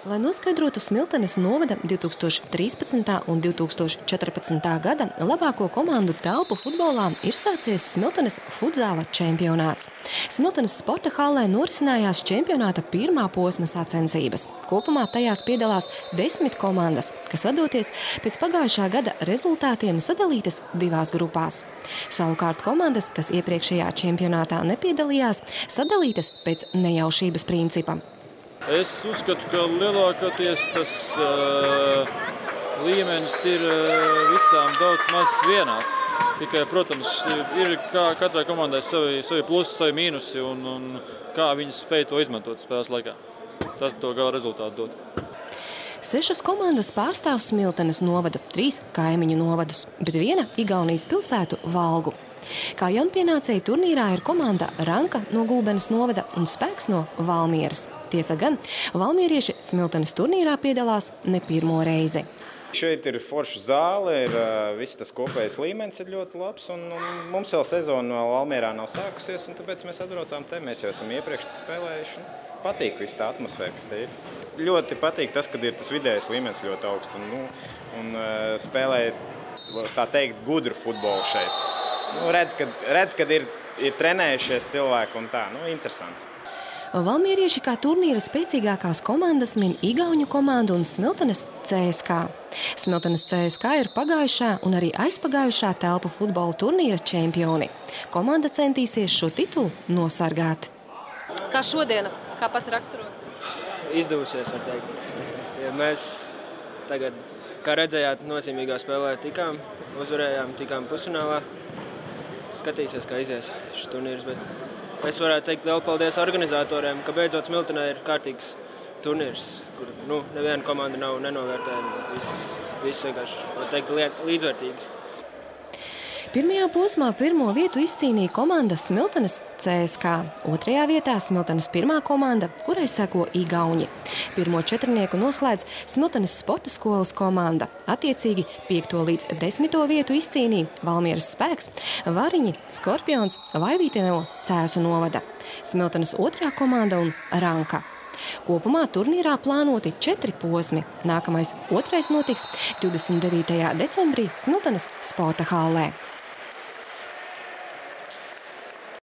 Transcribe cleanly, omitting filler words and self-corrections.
Lai noskaidrotu Smiltenes novada 2013. un 2014. gada labāko komandu telpu futbolā, ir sācies Smiltenes futzāla čempionāts. Smiltenes sporta hallē norisinājās čempionāta pirmā posma sacensības. Kopumā tajās piedalās 10 komandas, kas vadoties pēc pagājušā gada rezultātiem sadalītas divās grupās. Savukārt komandas, kas iepriekšējā čempionātā nepiedalījās, sadalītas pēc nejaušības principa. Es uzskatu, ka lielākoties tas līmenis ir visām daudz maz vienāds. Tikai, protams, ir katrai komandai savi plusi, savi mīnusi un kā viņi spēj to izmantot spēles laikā. Tas to gala rezultātu dod. 6 komandas pārstāv Smiltenes novadu, 3 kaimiņu novadus, bet viena Igaunijas pilsētu Valgu. Kā jaunpienācēji turnīrā ir komanda Ranka no Gulbenes novada un Spēks no Valmieras. Tiesa gan, valmierieši Smiltenes turnīrā piedalās ne pirmo reizi. Šeit ir forša zāle, viss tas kopējais līmenis ir ļoti labs, un mums vēl sezona no Valmierā nav sākusies, un tāpēc mēs atbraucām te. Mēs jau esam iepriekš spēlējuši. Patīk viss tā atmosfēra, kas te ir. Ļoti patīk tas, kad ir tas vidējais līmenis ļoti augsts un spēlē, tā teikt, gudru futbolu šeit. Redz, kad ir trenējušies cilvēki un tā, interesanti. Valmierieši kā turnīra spēcīgākās komandas min Igauņu komandu un Smiltenes CSK. Smiltenes CSK ir pagājušā un arī aizpagājušā telpu futbola turnīra čempioni. Komanda centīsies šo titulu nosargāt. Kā šodiena? Kā pats raksturo? Izdevusies, var teikt. Ja mēs tagad, kā redzējāt, nozīmīgā spēlē tikām, uzvarējām, tikām pusfinālā. Skatīsies, kā izies šis turnīrs, bet es varētu teikt lielu paldies organizatoriem, ka beidzot Smiltenē ir kārtīgs turnīrs, kur neviena komanda nav nenovērtējama. Viss vienkārši, var teikt, līdzvērtīgs. Pirmajā posmā pirmo vietu izcīnīja komanda Smiltenes CSK. Otrajā vietā Smiltenes pirmā komanda, kurai seko Igauņi. Pirmo četrnieku noslēdz Smiltenes sporta skolas komanda. Attiecīgi 5. līdz 10. vietu izcīnīja Valmieras Spēks, Variņi, Skorpions, Vaivīte no Cēsu novada, Smiltenes otrā komanda un Ranka. Kopumā turnīrā plānoti 4 posmi. Nākamais otrais notiks 29. decembrī Smiltenes sporta hallē.